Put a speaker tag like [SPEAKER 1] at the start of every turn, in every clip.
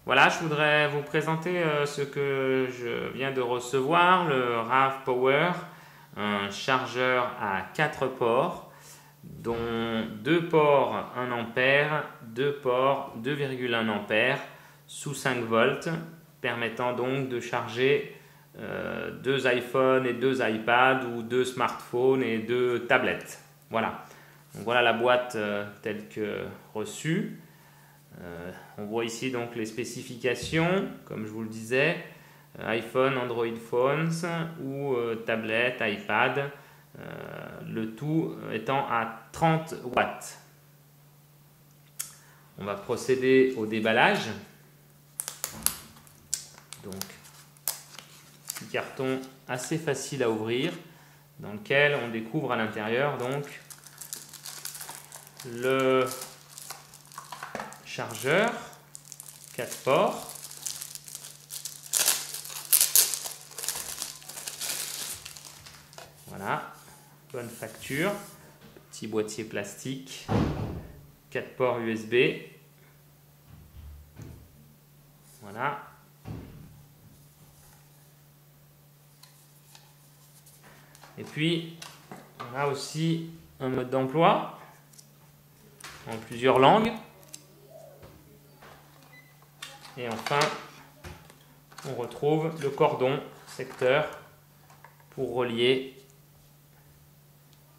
[SPEAKER 1] Voilà, je voudrais vous présenter ce que je viens de recevoir, le RAV Power, un chargeur à 4 ports, dont 2 ports 1 ampère, 2 ports 2,1 ampères sous 5 volts, permettant donc de charger 2 iPhones et 2 iPads ou 2 smartphones et 2 tablettes. Voilà, donc voilà la boîte telle que reçue. On voit ici donc les spécifications, comme je vous le disais, iPhone, Android Phones ou tablette, iPad, le tout étant à 30 watts. On va procéder au déballage. Donc, petit carton assez facile à ouvrir, dans lequel on découvre à l'intérieur donc le chargeur 4 ports, voilà, bonne facture, petit boîtier plastique, 4 ports USB, voilà, et puis on a aussi un mode d'emploi en plusieurs langues. Et enfin, on retrouve le cordon secteur pour relier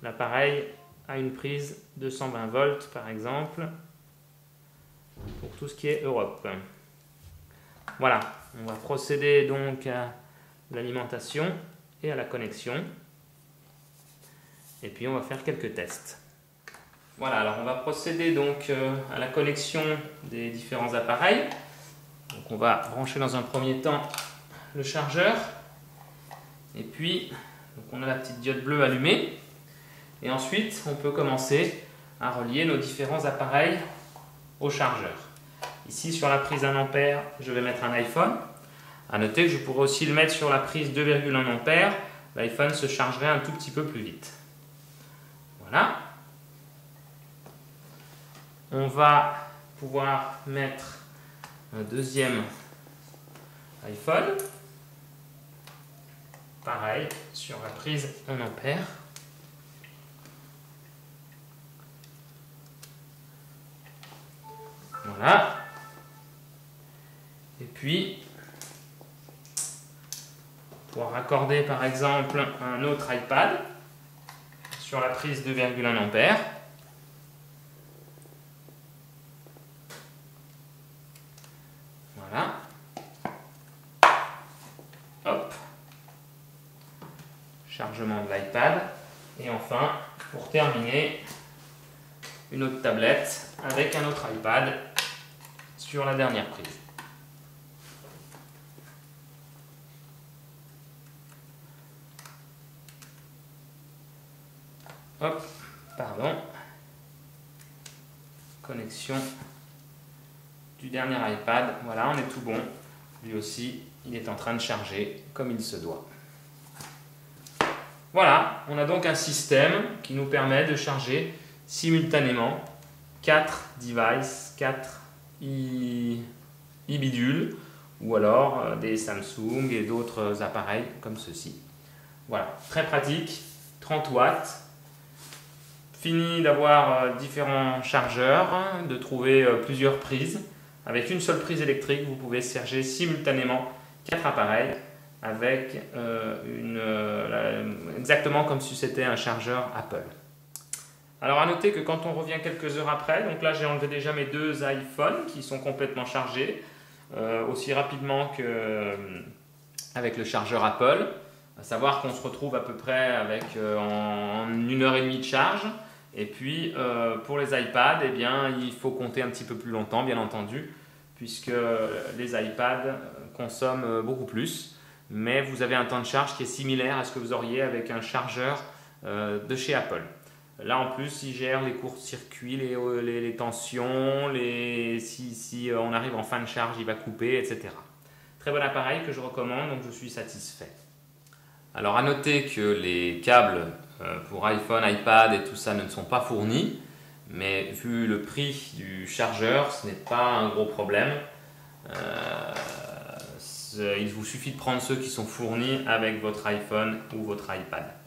[SPEAKER 1] l'appareil à une prise de 120 volts par exemple, pour tout ce qui est Europe. Voilà, on va procéder donc à l'alimentation et à la connexion. Et puis on va faire quelques tests. Voilà, alors on va procéder donc à la connexion des différents appareils. Donc on va brancher dans un premier temps le chargeur, et puis donc on a la petite diode bleue allumée, et ensuite on peut commencer à relier nos différents appareils au chargeur. Ici sur la prise 1 ampère, je vais mettre un iPhone. A noter que je pourrais aussi le mettre sur la prise 2,1 ampère, l'iPhone se chargerait un tout petit peu plus vite. Voilà. On va pouvoir mettre un deuxième iPhone, pareil sur la prise 1 ampère. Voilà. Et puis pour raccorder par exemple un autre iPad sur la prise 2,1 ampère. Voilà. Hop. Chargement de l'iPad. Et enfin, pour terminer, une autre tablette avec un autre iPad sur la dernière prise. Hop, pardon. Connexion du dernier iPad. Voilà, on est tout bon. Lui aussi, il est en train de charger comme il se doit. Voilà, on a donc un système qui nous permet de charger simultanément 4 devices, 4 e-bidules ou alors des Samsung et d'autres appareils comme ceci. Voilà, très pratique, 30 watts. Fini d'avoir différents chargeurs, de trouver plusieurs prises. Avec une seule prise électrique, vous pouvez charger simultanément 4 appareils avec exactement comme si c'était un chargeur Apple. Alors à noter que quand on revient quelques heures après, donc là j'ai enlevé déjà mes 2 iPhones qui sont complètement chargés, aussi rapidement qu'avec le chargeur Apple. À savoir qu'on se retrouve à peu près avec en 1h30 de charge. Et puis pour les iPads, eh bien, il faut compter un petit peu plus longtemps, bien entendu, puisque les iPads consomment beaucoup plus. Mais vous avez un temps de charge qui est similaire à ce que vous auriez avec un chargeur de chez Apple. Là en plus, il gère les courts-circuits, les tensions, si on arrive en fin de charge, il va couper, etc. Très bon appareil que je recommande, donc je suis satisfait. Alors à noter que les câbles pour iPhone, iPad et tout ça ne sont pas fournis, mais vu le prix du chargeur, ce n'est pas un gros problème. Il vous suffit de prendre ceux qui sont fournis avec votre iPhone ou votre iPad.